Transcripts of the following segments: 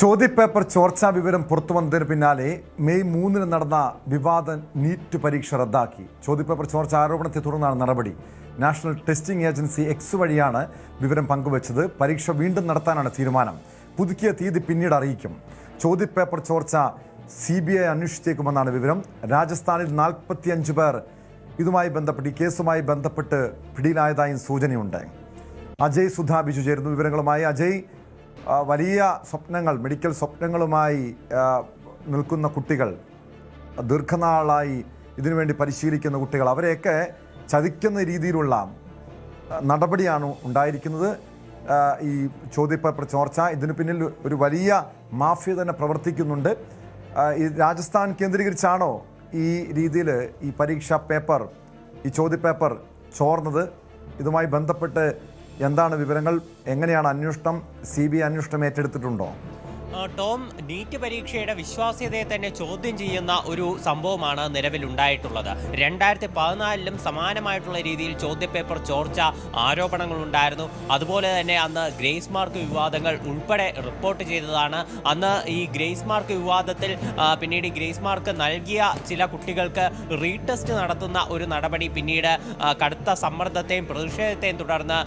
ചോദ്യപേപ്പർ ചോർച്ചാ വിവരം പുറത്തുവന്നതിന് പിന്നാലെ മെയ് 3 നടന്ന വിവാദ നീറ്റ് പരീക്ഷ റദ്ദാക്കി. ചോദ്യപേപ്പർ ചോർച്ച ആരോപണത്തെ തുടർന്നാണ് നടപടി. നാഷണൽ ടെസ്റ്റിംഗ് ഏജൻസി എക്സ് വഴിയാണ് വിവരം പങ്കുവച്ചത്. പരീക്ഷ വീണ്ടും നടത്താനാണ് തീരുമാനം. പുതുക്കിയ തീയതി പിന്നീട് അറിയിക്കും. ചോദ്യപേപ്പർ ചോർച്ച CBI അന്വേഷിച്ചേക്കുമെന്നാണ് വിവരം. രാജസ്ഥാനിൽ 45 പേർ ഇതുമായി ബന്ധപ്പെട്ട് ഈ കേസുമായി ബന്ധപ്പെട്ട് പിടിയിലായതായും സൂചനയുണ്ട്. അജയ് സുധാ ബിജു ചേരുന്നു വിവരങ്ങളുമായി. അജയ്, വലിയ സ്വപ്നങ്ങൾ, മെഡിക്കൽ സ്വപ്നങ്ങളുമായി നിൽക്കുന്ന കുട്ടികൾ, ദീർഘനാളായി ഇതിനുവേണ്ടി പരിശീലിക്കുന്ന കുട്ടികൾ, അവരെയൊക്കെ ചതിക്കുന്ന രീതിയിലുള്ള നടപടിയാണ് ഉണ്ടായിരിക്കുന്നത്. ഈ ചോദ്യപേപ്പർ ചോർച്ച, ഇതിന് പിന്നിൽ ഒരു വലിയ മാഫിയ തന്നെ പ്രവർത്തിക്കുന്നുണ്ട്. ഈ രാജസ്ഥാൻ കേന്ദ്രീകരിച്ചാണോ ഈ രീതിയിൽ ഈ പരീക്ഷാ പേപ്പർ, ഈ ചോദ്യപേപ്പർ ചോർന്നത്? ഇതുമായി ബന്ധപ്പെട്ട് എന്താണ് വിവരങ്ങൾ? എങ്ങനെയാണ് അന്വേഷണം? CBI അന്വേഷണം ഏറ്റെടുത്തിട്ടുണ്ടോ? ടോം, നീറ്റ് പരീക്ഷയുടെ വിശ്വാസ്യതയെ തന്നെ ചോദ്യം ചെയ്യുന്ന ഒരു സംഭവമാണ് നിലവിലുണ്ടായിട്ടുള്ളത്. 2014 സമാനമായിട്ടുള്ള രീതിയിൽ ചോദ്യപേപ്പർ ചോർച്ച ആരോപണങ്ങളുണ്ടായിരുന്നു. അതുപോലെ തന്നെ അന്ന് ഗ്രേസ് മാർക്ക് വിവാദങ്ങൾ ഉൾപ്പെടെ റിപ്പോർട്ട് ചെയ്തതാണ്. അന്ന് ഈ ഗ്രേസ് മാർക്ക് വിവാദത്തിൽ പിന്നീട് ഗ്രേസ് മാർക്ക് നൽകിയ ചില കുട്ടികൾക്ക് റീടെസ്റ്റ് നടത്തുന്ന ഒരു നടപടി പിന്നീട് കടുത്ത സമ്മർദ്ദത്തെയും പ്രതിഷേധത്തെയും തുടർന്ന്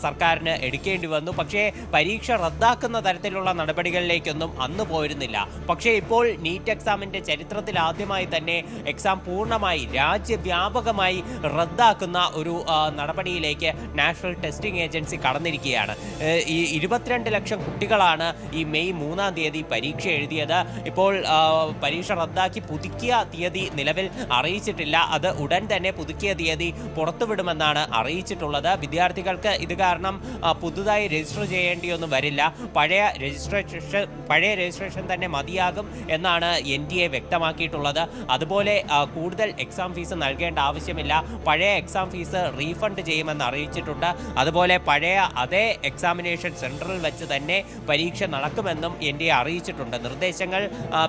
സർക്കാരിന് എടുക്കേണ്ടി വന്നു. പക്ഷേ പരീക്ഷ റദ്ദാക്കുന്ന തരത്തിലുള്ള നടപടികളിലേക്ക് അന്ന് പോയിരുന്നില്ല. പക്ഷേ ഇപ്പോൾ നീറ്റ് എക്സാമിന്റെ ചരിത്രത്തിൽ ആദ്യമായി തന്നെ എക്സാം പൂർണ്ണമായി രാജ്യവ്യാപകമായി റദ്ദാക്കുന്ന ഒരു നടപടിയിലേക്ക് നാഷണൽ ടെസ്റ്റിംഗ് ഏജൻസി കടന്നിരിക്കുകയാണ്. 22 ലക്ഷം കുട്ടികളാണ് ഈ മെയ് 3 പരീക്ഷ എഴുതിയത്. ഇപ്പോൾ പരീക്ഷ റദ്ദാക്കി പുതുക്കിയ തീയതി നിലവിൽ അറിയിച്ചിട്ടില്ല. അത് ഉടൻ തന്നെ പുതുക്കിയ തീയതി പുറത്തുവിടുമെന്നാണ് അറിയിച്ചിട്ടുള്ളത്. വിദ്യാർത്ഥികൾക്ക് ഇത് കാരണം പുതുതായി രജിസ്റ്റർ ചെയ്യേണ്ടിയൊന്നും വരില്ല. പഴയ രജിസ്ട്രേഷൻ തന്നെ മതിയാകും എന്നാണ് NTA വ്യക്തമാക്കിയിട്ടുള്ളത്. അതുപോലെ കൂടുതൽ എക്സാം ഫീസ് നൽകേണ്ട ആവശ്യമില്ല. പഴയ എക്സാം ഫീസ് റീഫണ്ട് ചെയ്യുമെന്ന് അറിയിച്ചിട്ടുണ്ട്. അതുപോലെ പഴയ അതേ എക്സാമിനേഷൻ സെൻറ്ററിൽ വെച്ച് തന്നെ പരീക്ഷ നടക്കുമെന്നും NTA അറിയിച്ചിട്ടുണ്ട്. നിർദ്ദേശങ്ങൾ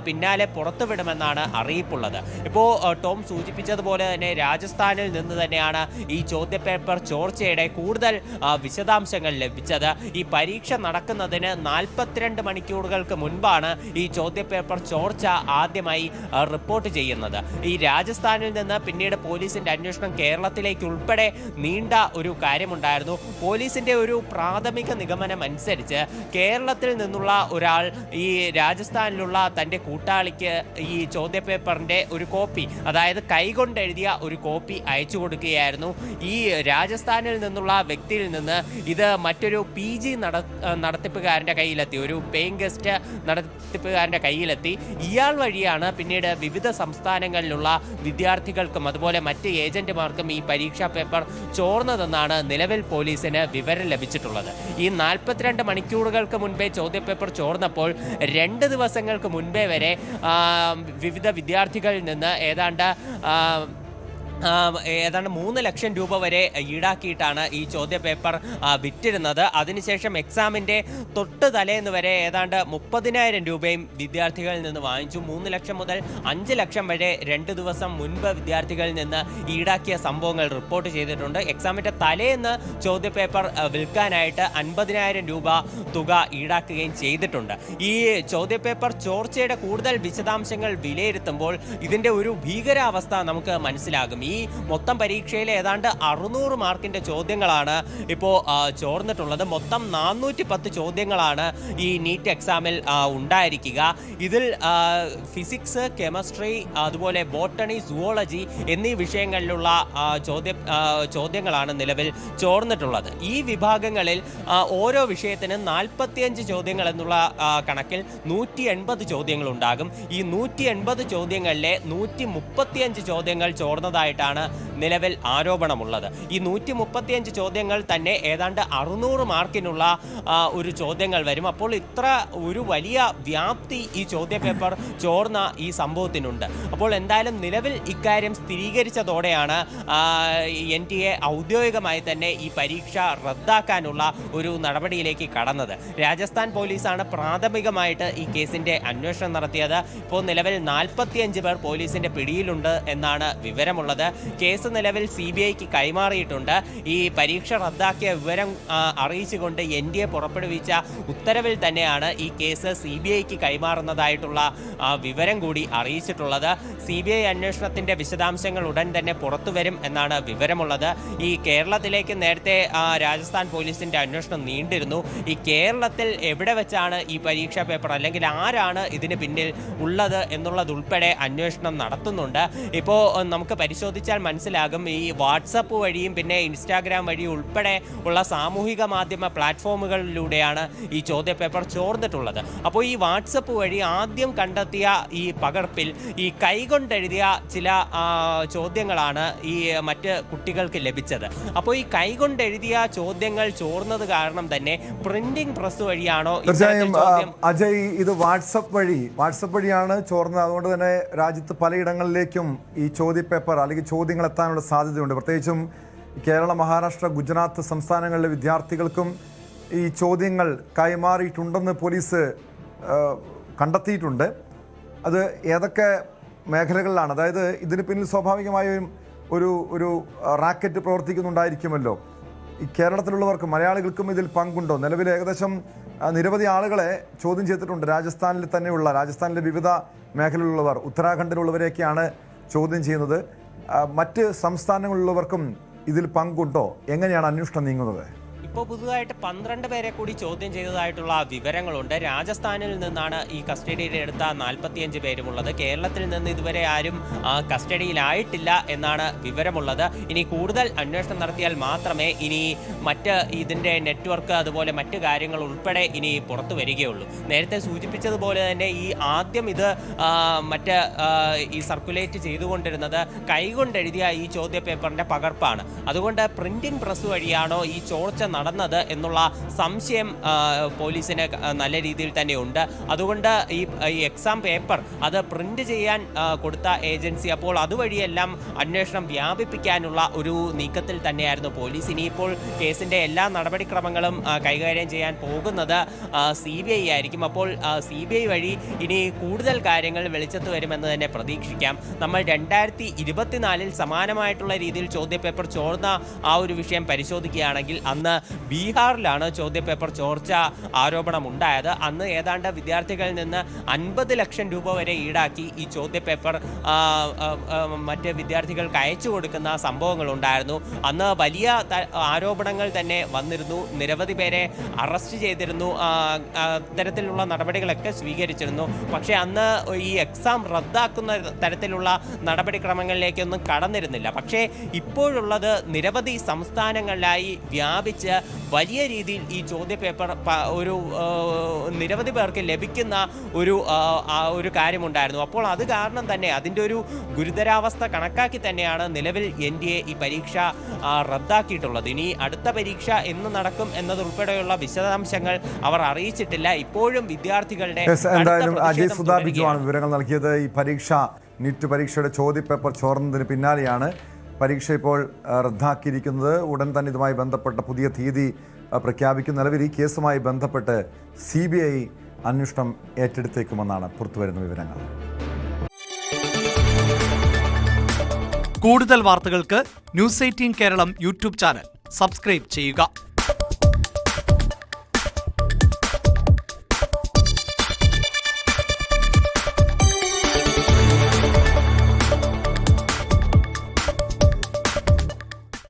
പിന്നാലെ പുറത്തുവിടുമെന്നാണ് അറിയിപ്പുള്ളത്. ഇപ്പോൾ ടോം സൂചിപ്പിച്ചതുപോലെ തന്നെ രാജസ്ഥാനിൽ നിന്ന് തന്നെയാണ് ഈ ചോദ്യപേപ്പർ ചോർച്ചയുടെ കൂടുതൽ വിശദാംശങ്ങൾ ലഭിച്ചത്. ഈ പരീക്ഷ നടക്കുന്നതിന് 42 മണിക്കൂറുകൾക്ക് മുൻപാണ് ഈ ചോദ്യപേപ്പർ ചോർച്ച ആദ്യമായി റിപ്പോർട്ട് ചെയ്യുന്നത്. ഈ രാജസ്ഥാനിൽ നിന്ന് പിന്നീട് പോലീസിന്റെ അന്വേഷണം കേരളത്തിലേക്ക് ഉൾപ്പെടെ നീണ്ട ഒരു കാര്യമുണ്ടായിരുന്നു. പോലീസിന്റെ ഒരു പ്രാഥമിക നിഗമനം അനുസരിച്ച് കേരളത്തിൽ നിന്നുള്ള ഒരാൾ ഈ രാജസ്ഥാനിലുള്ള തൻ്റെ കൂട്ടാളിക്ക് ഈ ചോദ്യപേപ്പറിന്റെ ഒരു കോപ്പി, അതായത് കൈകൊണ്ട് എഴുതിയ ഒരു കോപ്പി അയച്ചു കൊടുക്കുകയായിരുന്നു. ഈ രാജസ്ഥാനിൽ നിന്നുള്ള വ്യക്തിയിൽ നിന്ന് ഇത് മറ്റൊരു PG നടത്തിപ്പുകാരൻ്റെ കയ്യിലെത്തി, ഒരു പേയിങ് ഗസ്റ്റ് നടത്തിപ്പുകാരൻ്റെ കയ്യിലെത്തി. ഇയാൾ വഴിയാണ് പിന്നീട് വിവിധ സംസ്ഥാനങ്ങളിലുള്ള വിദ്യാർത്ഥികൾക്കും അതുപോലെ മറ്റ് ഏജന്റുമാർക്കും ഈ പരീക്ഷാ പേപ്പർ ചോർന്നതെന്നാണ് നിലവിൽ പോലീസിന് വിവരം ലഭിച്ചിട്ടുള്ളത്. ഈ 42 മണിക്കൂറുകൾക്ക് മുൻപേ ചോദ്യപേപ്പർ ചോർന്നപ്പോൾ 2 ദിവസങ്ങൾക്ക് മുൻപേ വരെ വിവിധ വിദ്യാർത്ഥികളിൽ നിന്ന് ഏതാണ്ട് 3 ലക്ഷം രൂപ വരെ ഈടാക്കിയിട്ടാണ് ഈ ചോദ്യപേപ്പർ വിറ്റിരുന്നത്. അതിനുശേഷം എക്സാമിൻ്റെ തൊട്ട് തലേന്ന് വരെ ഏതാണ്ട് 30,000 രൂപയും വിദ്യാർത്ഥികളിൽ നിന്ന് വാങ്ങിച്ചു. 3 ലക്ഷം മുതൽ 5 ലക്ഷം വരെ 2 ദിവസം മുൻപ് വിദ്യാർത്ഥികളിൽ നിന്ന് ഈടാക്കിയ സംഭവങ്ങൾ റിപ്പോർട്ട് ചെയ്തിട്ടുണ്ട്. എക്സാമിൻ്റെ തലേന്ന് ചോദ്യപേപ്പർ വിൽക്കാനായിട്ട് 50,000 രൂപ തുക ഈടാക്കുകയും ചെയ്തിട്ടുണ്ട്. ഈ ചോദ്യപേപ്പർ ചോർച്ചയുടെ കൂടുതൽ വിശദാംശങ്ങൾ വിലയിരുത്തുമ്പോൾ ഇതിൻ്റെ ഒരു ഭീകരാവസ്ഥ നമുക്ക് മനസ്സിലാകും. ഈ മൊത്തം പരീക്ഷയിൽ ഏതാണ്ട് 600 മാർക്കിന്റെ ചോദ്യങ്ങളാണ് ഇപ്പോൾ ചോർന്നിട്ടുള്ളത്. മൊത്തം 410 ചോദ്യങ്ങളാണ് ഈ നീറ്റ് എക്സാമിൽ ഉണ്ടായിരിക്കുക. ഇതിൽ ഫിസിക്സ്, കെമിസ്ട്രി, അതുപോലെ ബോട്ടണി, സുവോളജി എന്നീ വിഷയങ്ങളിലുള്ള ചോദ്യങ്ങളാണ് നിലവിൽ ചോർന്നിട്ടുള്ളത്. ഈ വിഭാഗങ്ങളിൽ ഓരോ വിഷയത്തിനും 45 ചോദ്യങ്ങൾ എന്നുള്ള കണക്കിൽ 180 ചോദ്യങ്ങൾ ഉണ്ടാകും. ഈ 180 ചോദ്യങ്ങളിലെ 135 ചോദ്യങ്ങൾ ചോർന്നതായിട്ടാണ് നിലവിൽ ആരോപണമുള്ളത്. ഈ 135 ചോദ്യങ്ങൾ തന്നെ ഏതാണ്ട് 600 മാർക്കിനുള്ള ഒരു ചോദ്യങ്ങൾ വരും. അപ്പോൾ ഇത്ര ഒരു വലിയ വ്യാപ്തി ഈ ചോദ്യപേപ്പർ ചോർന്ന ഈ സംഭവത്തിനുണ്ട്. അപ്പോൾ എന്തായാലും നിലവിൽ ഇക്കാര്യം സ്ഥിരീകരിച്ചതോടെയാണ് NTA ഔദ്യോഗികമായി തന്നെ ഈ പരീക്ഷ റദ്ദാക്കാനുള്ള ഒരു നടപടിയിലേക്ക് കടന്നത്. രാജസ്ഥാൻ പോലീസാണ് പ്രാഥമികമായിട്ട് ഈ കേസിന്റെ അന്വേഷണം നടത്തിയത്. ഇപ്പോൾ നിലവിൽ 45 പേർ പോലീസിന്റെ പിടിയിലുണ്ട് എന്നാണ് വിവരമുള്ളത്. കേസ് നിലവിൽ CBIക്ക് കൈമാറിയിട്ടുണ്ട്. ഈ പരീക്ഷ റദ്ദാക്കിയ വിവരം അറിയിച്ചുകൊണ്ട് NDA പുറപ്പെടുവിച്ച ഉത്തരവിൽ തന്നെയാണ് ഈ കേസ് CBIക്ക് കൈമാറുന്നതായിട്ടുള്ള വിവരം കൂടി അറിയിച്ചിട്ടുള്ളത്. CBI അന്വേഷണത്തിന്റെ വിശദാംശങ്ങൾ ഉടൻ തന്നെ പുറത്തു വരും എന്നാണ് വിവരമുള്ളത്. ഈ കേരളത്തിലേക്ക് നേരത്തെ രാജസ്ഥാൻ പോലീസിന്റെ അന്വേഷണം നീണ്ടിരുന്നു. ഈ കേരളത്തിൽ എവിടെ വെച്ചാണ് ഈ പരീക്ഷാ പേപ്പർ അല്ലെങ്കിൽ ആരാണ് ഇതിന് പിന്നിൽ ഉള്ളത് എന്നുള്ളതുൾപ്പെടെ അന്വേഷണം നടത്തുന്നുണ്ട്. ഇപ്പോൾ നമുക്ക് പരിശോധിച്ചാൽ മനസ്സിലാകും ഈ വാട്സപ്പ് വഴിയും പിന്നെ ഇൻസ്റ്റാഗ്രാം വഴിയും ഉൾപ്പെടെ ഉള്ള സാമൂഹിക മാധ്യമ പ്ലാറ്റ്ഫോമുകളിലൂടെയാണ് ഈ ചോദ്യപേപ്പർ ചോർന്നിട്ടുള്ളത്. അപ്പോൾ ഈ വാട്സപ്പ് വഴി ആദ്യം കണ്ടെത്തിയ ഈ പകർപ്പിൽ ഈ കൈകൊണ്ടെഴുതിയ ചില ചോദ്യങ്ങളാണ് ഈ മറ്റ് കുട്ടികൾക്ക് ലഭിച്ചത്. അപ്പോൾ ഈ കൈകൊണ്ടെഴുതിയ ചോദ്യങ്ങൾ ചോർന്നത് കാരണം തന്നെ പ്രിന്റിംഗ് പ്രസ് വഴിയാണോ? തീർച്ചയായും അജയ്, ഇത് വാട്സപ്പ് വഴിയാണ് ചോർന്നത്. അതുകൊണ്ട് തന്നെ രാജ്യത്ത് പലയിടങ്ങളിലേക്കും ഈ ചോദ്യപേപ്പർ അല്ലെങ്കിൽ ചോദ്യങ്ങൾ എത്താനുള്ള സാധ്യതയുണ്ട്. പ്രത്യേകിച്ചും കേരള, മഹാരാഷ്ട്ര, ഗുജറാത്ത് സംസ്ഥാനങ്ങളിലെ വിദ്യാർത്ഥികൾക്കും ഈ ചോദ്യങ്ങൾ കൈമാറിയിട്ടുണ്ടെന്ന് പോലീസ് കണ്ടെത്തിയിട്ടുണ്ട്. അത് ഏതൊക്കെ മേഖലകളിലാണ്? അതായത് ഇതിന് പിന്നിൽ സ്വാഭാവികമായും ഒരു റാക്കറ്റ് പ്രവർത്തിക്കുന്നുണ്ടായിരിക്കുമല്ലോ. ഈ കേരളത്തിലുള്ളവർക്ക്, മലയാളികൾക്കും ഇതിൽ പങ്കുണ്ടോ? നിലവിൽ ഏകദേശം നിരവധി ആളുകളെ ചോദ്യം ചെയ്തിട്ടുണ്ട്. രാജസ്ഥാനിലെ വിവിധ മേഖലയിലുള്ളവർ, ഉത്തരാഖണ്ഡിലുള്ളവരെയൊക്കെയാണ് ചോദ്യം ചെയ്യുന്നത്. മറ്റ് സംസ്ഥാനങ്ങളിലുള്ളവർക്കും ഇതിൽ പങ്കുണ്ടോ? എങ്ങനെയാണ് അന്വേഷണം നീങ്ങുന്നത്? ഇപ്പോൾ പുതുതായിട്ട് 12 പേരെ കൂടി ചോദ്യം ചെയ്തതായിട്ടുള്ള വിവരങ്ങളുണ്ട്. രാജസ്ഥാനിൽ നിന്നാണ് ഈ കസ്റ്റഡിയിലെടുത്ത 45 പേരുമുള്ളത്. കേരളത്തിൽ നിന്ന് ഇതുവരെ ആരും കസ്റ്റഡിയിലായിട്ടില്ല എന്നാണ് വിവരമുള്ളത്. ഇനി കൂടുതൽ അന്വേഷണം നടത്തിയാൽ മാത്രമേ ഇനി മറ്റ് ഇതിൻ്റെ നെറ്റ്വർക്ക് അതുപോലെ മറ്റ് കാര്യങ്ങൾ ഉൾപ്പെടെ ഇനി പുറത്തു വരികയുള്ളൂ. നേരത്തെ സൂചിപ്പിച്ചതുപോലെ തന്നെ ഈ ആദ്യം ഇത് ഈ സർക്കുലേറ്റ് ചെയ്തുകൊണ്ടിരുന്നത് കൈകൊണ്ടെഴുതിയ ഈ ചോദ്യപേപ്പറിൻ്റെ പകർപ്പാണ്. അതുകൊണ്ട് പ്രിന്റിംഗ് പ്രസ് വഴിയാണോ ഈ ചോർച്ച നടന്നത് എന്നുള്ള സംശയം പോലീസിന് നല്ല രീതിയിൽ തന്നെ ഉണ്ട്. അതുകൊണ്ട് ഈ എക്സാം പേപ്പർ അത് പ്രിന്റ് ചെയ്യാൻ കൊടുത്ത ഏജൻസി അപ്പോൾ അതുവഴിയെല്ലാം അന്വേഷണം വ്യാപിപ്പിക്കാനുള്ള ഒരു നീക്കത്തിൽ തന്നെയായിരുന്നു പോലീസ്. ഇനിയിപ്പോൾ കേസിന്റെ എല്ലാ നടപടിക്രമങ്ങളും കൈകാര്യം ചെയ്യാൻ പോകുന്നത് CBI ആയിരിക്കും. അപ്പോൾ CBI വഴി ഇനി കൂടുതൽ കാര്യങ്ങൾ വെളിച്ചത്ത് വരുമെന്ന് തന്നെ പ്രതീക്ഷിക്കാം. നമ്മൾ 2024 സമാനമായിട്ടുള്ള രീതിയിൽ ചോദ്യപേപ്പർ ചോർന്ന ആ ഒരു വിഷയം പരിശോധിക്കുകയാണെങ്കിൽ അന്ന് ബീഹാറിലാണ് ചോദ്യപേപ്പർ ചോർച്ച ആരോപണം ഉണ്ടായത്. അന്ന് ഏതാണ്ട് വിദ്യാർത്ഥികളിൽ നിന്ന് 50 ലക്ഷം രൂപ വരെ ഈടാക്കി ഈ ചോദ്യപേപ്പർ മറ്റ് വിദ്യാർത്ഥികൾക്ക് അയച്ചു കൊടുക്കുന്ന സംഭവങ്ങൾ ഉണ്ടായിരുന്നു. അന്ന് വലിയ ആരോപണങ്ങൾ തന്നെ വന്നിരുന്നു. നിരവധി പേരെ അറസ്റ്റ് ചെയ്തിരുന്നു. തരത്തിലുള്ള നടപടികളൊക്കെ സ്വീകരിച്ചിരുന്നു. പക്ഷേ അന്ന് ഈ എക്സാം റദ്ദാക്കുന്ന തരത്തിലുള്ള നടപടിക്രമങ്ങളിലേക്കൊന്നും കടന്നിരുന്നില്ല. പക്ഷേ ഇപ്പോഴുള്ളത് നിരവധി സംസ്ഥാനങ്ങളിലായി വ്യാപിച്ച് വലിയ രീതിയിൽ ഈ ചോദ്യപേപ്പർ നിരവധി പേർക്ക് ലഭിക്കുന്ന ഒരു കാര്യമുണ്ടായിരുന്നു. അപ്പോൾ അത് കാരണം തന്നെ അതിൻ്റെ ഒരു ഗുരുതരാവസ്ഥ കണക്കാക്കി തന്നെയാണ് നിലവിൽ NDA ഈ പരീക്ഷ റദ്ദാക്കിയിട്ടുള്ളത്. ഇനി അടുത്ത പരീക്ഷ എന്ന് നടക്കും എന്നതുൾപ്പെടെയുള്ള വിശദാംശങ്ങൾ അവർ അറിയിച്ചിട്ടില്ല. ഇപ്പോഴും വിദ്യാർത്ഥികളുടെ അജയ് സുധാ ബിജുവാണ് വിവരങ്ങൾ നൽകിയത്. ഈ നീറ്റ് പരീക്ഷയുടെ ചോദ്യപേപ്പർ ചോർന്നതിന് പിന്നാലെയാണ് പരീക്ഷ ഇപ്പോൾ റദ്ദാക്കിയിരിക്കുന്നത്. ഉടൻ തന്നെ ഇതുമായി ബന്ധപ്പെട്ട പുതിയ തീയതി പ്രഖ്യാപിക്കുന്ന നിലവിൽ ഈ കേസുമായി ബന്ധപ്പെട്ട് CBI അന്വേഷണം ഏറ്റെടുത്തേക്കുമെന്നാണ് പുറത്തുവരുന്ന വിവരങ്ങൾ. കൂടുതൽ വാർത്തകൾക്ക് News 18 Keralam YouTube channel subscribe ചെയ്യുക.